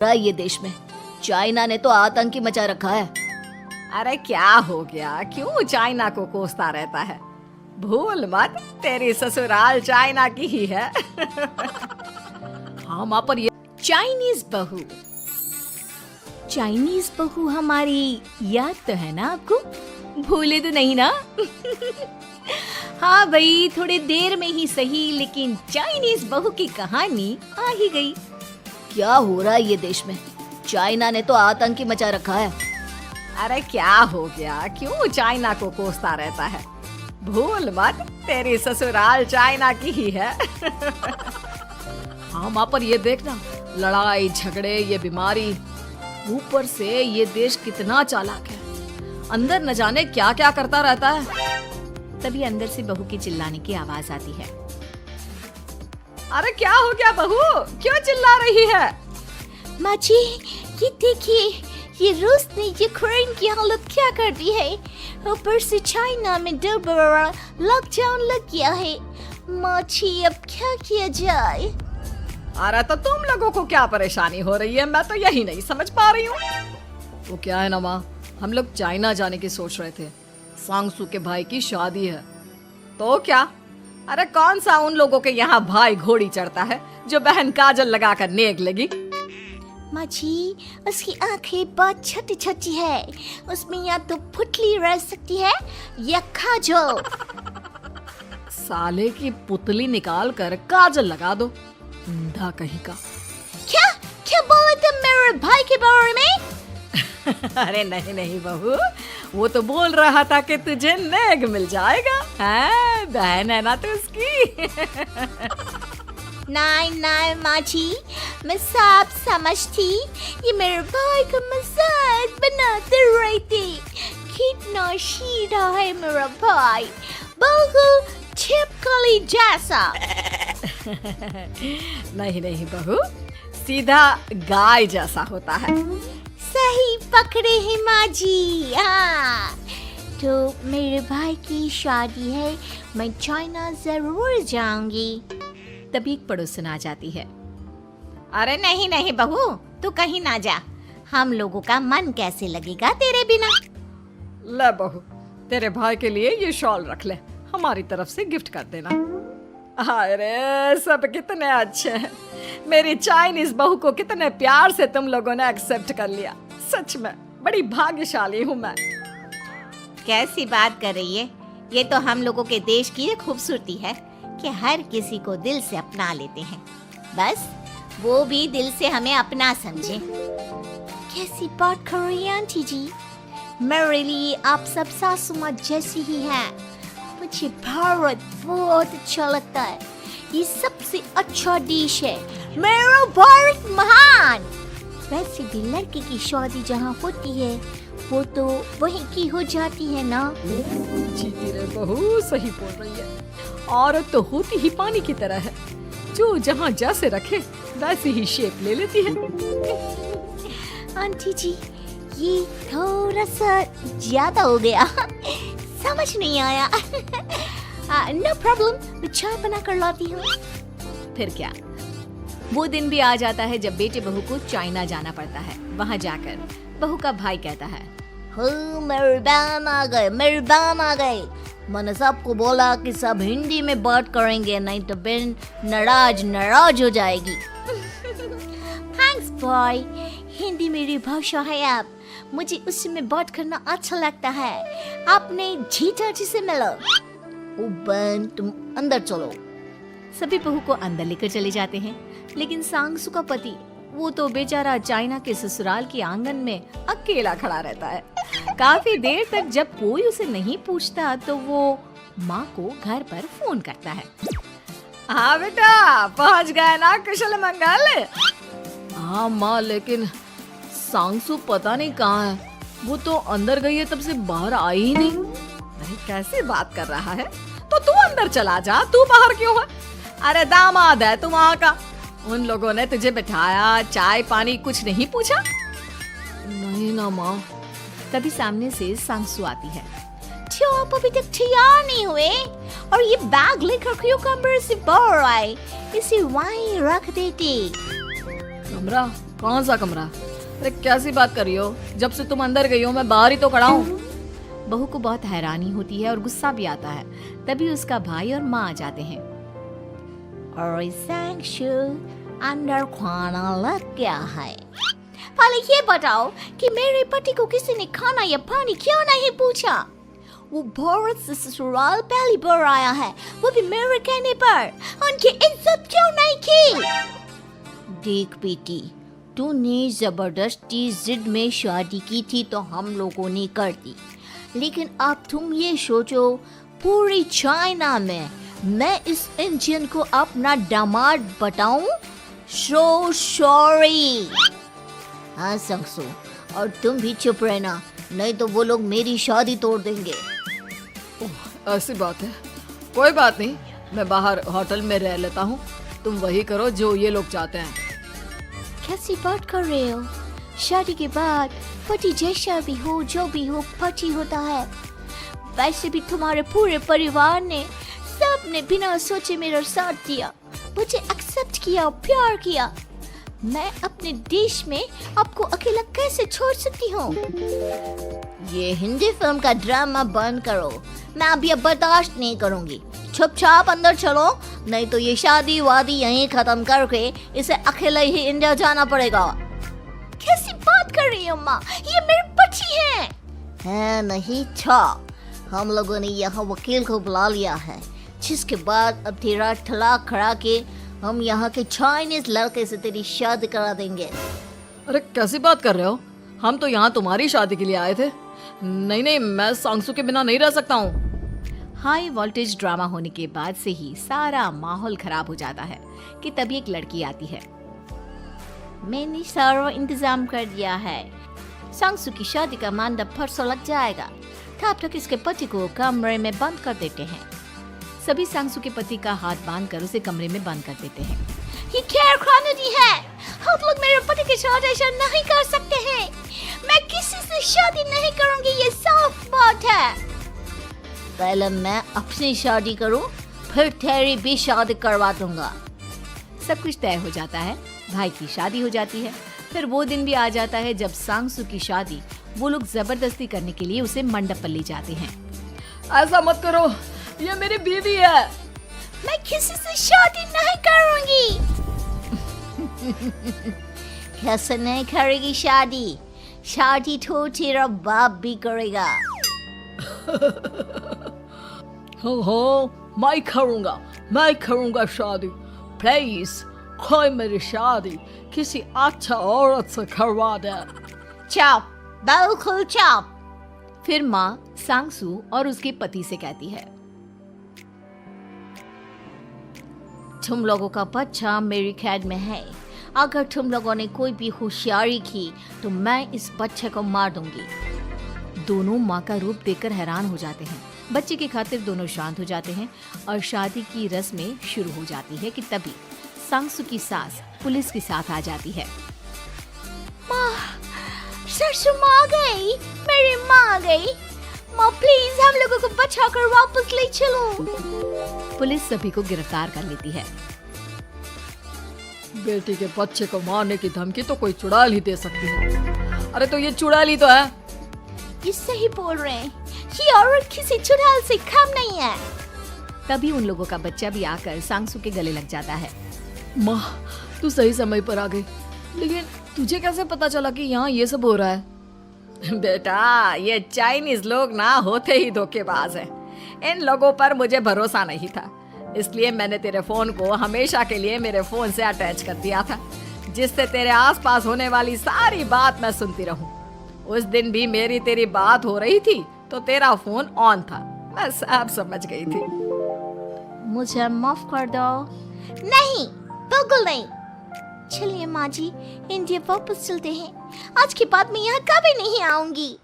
ये देश में चाइना ने तो आतंकी मचा रखा है। अरे क्या हो गया, क्यों चाइना को कोसता रहता है? भूल मत, तेरी ससुराल चाइना की ही है। हाँ माँ, पर ये चाइनीज बहू हमारी याद तो है ना आपको? भूले तो नहीं ना? हाँ भाई, थोड़ी देर में ही सही, लेकिन चाइनीज बहू की कहानी आ ही गई। क्या हो रहा है ये देश में? चाइना ने तो आतंकी मचा रखा है। अरे क्या हो गया, क्यों चाइना को कोसता रहता है? भूल मत, तेरी ससुराल चाइना की ही है। हाँ माँ, पर ये देखना, लड़ाई झगड़े, ये बीमारी, ऊपर से ये देश कितना चालाक है, अंदर न जाने क्या क्या करता रहता है। तभी अंदर से बहू की चिल्लाने की आवाज आती है। अरे क्या हो गया बहू, क्यों चिल्ला रही है? माँ जी, ये देखिए, ये रूस ने यूक्रेन की हालत क्या कर दी है। ऊपर से चाइना में दोबारा लॉकडाउन लग गया है। माँ जी, अब क्या किया जाए? अरे तो तुम लोगों को क्या परेशानी हो रही है, मैं तो यही नहीं समझ पा रही हूँ। वो क्या है ना माँ, हम लोग चाइना जाने की सोच रहे थे, सांगसू के भाई की शादी है। तो क्या? अरे कौन सा उन लोगों के यहाँ भाई घोड़ी चढ़ता है जो बहन काजल लगाकर नेक लगी? माँ जी, उसकी आंखें बहुत छोटी छोटी है, उसमें या तो पुतली रह सकती है या काजल। साले की पुतली निकाल कर काजल लगा दो, अंधा कहीं का। क्या क्या बोले तुम मेरे भाई के बारे में? अरे नहीं नहीं बहू, वो तो बोल रहा था कि तुझे नेग मिल जाएगा। हाँ, बहन है ना तू उसकी। नहीं नहीं माँ जी, मैं सब समझती, ये मेरे भाई का मजाक बनाते रहते। कितना सीधा है मेरा भाई, बिल्कुल छिपकली जैसा। नहीं नहीं बहू, सीधा गाय जैसा होता है। सही पकड़े हैं माँ जी। हाँ, तो मेरे भाई की शादी है, मैं चाइना जरूर जाऊंगी। तभी एक पड़ोसन आ जाती है। अरे नहीं नहीं बहू, तू कहीं ना जा, हम लोगों का मन कैसे लगेगा तेरे बिना। ले बहू, तेरे भाई के लिए ये शॉल रख ले, हमारी तरफ से गिफ्ट कर देना। अरे सब कितने अच्छे हैं, मेरी चाइनीज बहू को कितने प्यार से तुम लोगों ने एक्सेप्ट कर लिया। सच में बड़ी भाग्यशाली हूँ मैं। कैसी बात कर रही है? ये तो हम लोगों के देश की खूबसूरती है कि हर किसी को दिल से अपना लेते हैं, बस वो भी दिल से हमें अपना समझे। कैसी बात कर रही है आंटी जी? मेरे लिए आप सब सासू माँ जैसी ही हैं। मुझे भारत बहुत अच्छा लगता है, ये सबसे अच्छा देश है, मेरा भारत महान। वैसे भी लड़के की शादी जहाँ होती है वो तो वहीं की हो जाती है ना। जी रे बहू, सही बोल रही है। औरत तो होती ही पानी की तरह है, जो जहाँ जैसे रखे वैसी ही शेप ले लेती है। आंटी जी, ये थोड़ा सा ज्यादा हो गया, समझ नहीं आया। नो प्रॉब्लम, मैं चाय बना कर लाती हूँ। फिर क्या, वो दिन भी आ जाता है जब बेटे बहू को चाइना जाना पड़ता है। वहाँ जाकर बहू का भाई कहता है, मेरे बहन आ गए, मेरे बहन आ गए। मैंने सबको बोला कि सब हिंदी में बात करेंगे, नहीं तो बहन नाराज हो जाएगी। थैंक्स बॉय, हिंदी मेरी भाषा है, आप मुझे उसी में बात करना अच्छा लगता है। आपने जीजा जी से मिलो। ओ बहन, तुम अंदर चलो। सभी बहू को अंदर लेकर चले जाते हैं, लेकिन सांगसू का पति, वो तो बेचारा चाइना के ससुराल के आंगन में अकेला खड़ा रहता है। काफी देर तक जब कोई उसे नहीं पूछता तो वो माँ को घर पर फोन करता है। हाँ बेटा, पहुँच गए ना कुशल मंगल? हाँ माँ, लेकिन सांगसू पता नहीं कहाँ है, वो तो अंदर गई है, तब से बाहर आई ही नहीं। अरे कैसी बात कर रहा है? तो तू अंदर चला जा, तू बाहर क्यों है? अरे दामाद है तू वहाँ का, उन लोगों ने तुझे बिठाया, चाय पानी कुछ नहीं पूछा? नहीं ना माँ। तभी सामने से सांगसू आती है। क्यों आप अभी तक तैयार नहीं हुए? और ये बैग लेकर क्यों कमरे से बाहर आए? इसे वहीं रख देते। कमरा कौन सा कमरा? अरे कैसी बात कर रही हो? जब से तुम अंदर गई हो मैं बाहर ही तो खड़ा हूँ। बहू को बहुत हैरानी होती है और गुस्सा भी आता है। तभी उसका भाई और माँ आ जाते हैं। और सांशु, अंदर खाना लग गया है। पहले ये बताओ कि मेरे पति को किसी ने खाना या पानी क्यों नहीं पूछा? वो भारत से ससुराल पहली बार आया है, वो भी मेरे कहने पर। उनकी इज्जत क्यों नहीं की? देख बेटी, तूने जबरदस्ती जिद में शादी की थी तो हम लोगों ने कर दी, लेकिन अब तुम ये सोचो, पूरी चाइना में मैं इस इंडियन को अपना दामाद बताऊं? So sorry. हाँ संगसू, और तुम भी चुप रहना, नहीं तो वो लोग मेरी शादी तोड़ देंगे। ओह, ऐसी बात है। कोई बात नहीं, मैं बाहर होटल में रह लेता हूँ। तुम वही करो जो ये लोग चाहते हैं। कैसी बात कर रहे हो? शादी के बाद पति जैसा भी हो, जो भी हो, पति होता है। वैसे भी तुम्हारे पूरे परिवार ने, सबने बिना सोचे मेरा साथ दिया, मुझे एक्सेप्ट किया और प्यार किया। मैं अपने देश में आपको अकेला कैसे छोड़ सकती हूँ? ये हिंदी फिल्म का ड्रामा बंद करो, मैं अभी अब बर्दाश्त नहीं करूँगी। चुपचाप अंदर चलो, नहीं तो ये शादी वादी यहीं खत्म करके इसे अकेले ही इंडिया जाना पड़ेगा। कैसी बात कर रही हो माँ? ये मेरे पति हैं। है नहीं था, हम लोगों ने यहाँ वकील को बुला लिया है, जिसके बाद अब तेरा तलाक करा के हम यहाँ के चाइनीज लड़के से तेरी शादी करा देंगे। अरे कैसी बात कर रहे हो? हम तो यहाँ तुम्हारी शादी के लिए आए थे। नहीं नहीं, मैं सांसू के बिना नहीं रह सकता हूँ। हाई वोल्टेज ड्रामा होने के बाद से ही सारा माहौल खराब हो जाता है कि तभी एक लड़की आती है। मैंने सारा इंतजाम कर दिया है, सांसू की शादी का मंडप परसों लग जाएगा। तब तक इसके पति को कमरे में बंद कर देते हैं। सभी सांसू के पति का हाथ बांधकर उसे कमरे में बंद कर देते हैं। ये क्या कानूनी है? आप लोग मेरे पति के साथ ऐसा नहीं कर सकते हैं। मैं किसी से शादी नहीं करूंगी, ये साफ बात है। पहले मैं अपनी शादी करूं, फिर तेरी भी शादी करवा दूंगा। सब कुछ तय हो जाता है। भाई की शादी हो जाती है। फिर वो दिन भी आ जाता है जब सांसू की शादी वो लोग जबरदस्ती करने के लिए उसे मंडप पर ले जाते हैं। ऐसा मत करो, ये मेरी बीवी है। मैं किसी से शादी नहीं करूंगी। कैसे नहीं करेगी शादी? शादी तो तेरा बाप भी करेगा। हो, मैं करूंगा शादी। प्लीज कोई मेरी शादी किसी अच्छा औरत से करवा दे। चुप, बिल्कुल चुप। फिर माँ सांसू और उसके पति से कहती है, तुम लोगों का बच्चा मेरी कैद में है। अगर तुम लोगों ने कोई भी होशियारी की तो मैं इस बच्चे को मार दूंगी। दोनों माँ का रूप देखकर हैरान हो जाते हैं। बच्चे की खातिर दोनों शांत हो जाते हैं और शादी की रस्में शुरू हो जाती है कि तभी सांसू की सास पुलिस के साथ आ जाती है। माँ, सरसू माँ आ गई, मेरी माँ आ गई। माँ प्लीज हम लोगों को बचाकर वापस ले चलो। पुलिस सभी को गिरफ्तार कर लेती है। बेटी के बच्चे को मारने की धमकी तो कोई चुड़ैल ही दे सकती है। अरे तो ये चुड़ैल ही तो है। ये सही बोल रहे हैं, ये औरत किसी चुड़ैल से कम नहीं है। तभी उन लोगों का बच्चा भी आकर सांसू के गले लग जाता है। माँ, तू सही समय पर आ गई, लेकिन तुझे कैसे पता चला कि यहाँ ये सब हो रहा है? बेटा, ये चाइनीज लोग ना होते ही धोखेबाज हैं। इन लोगों पर मुझे भरोसा नहीं था, इसलिए मैंने तेरे फोन को हमेशा के लिए मेरे फोन से अटैच कर दिया था, जिससे तेरे आसपास होने वाली सारी बात मैं सुनती रहूं। उस दिन भी मेरी तेरी बात हो रही थी तो तेरा फोन ऑन था, मैं सब समझ गई थी। मुझे माफ कर दो। नहीं, बिल्कुल नहीं। चलिए माँ जी, इंडिया वापस चलते हैं। आज के बाद मैं यहाँ कभी नहीं आऊंगी।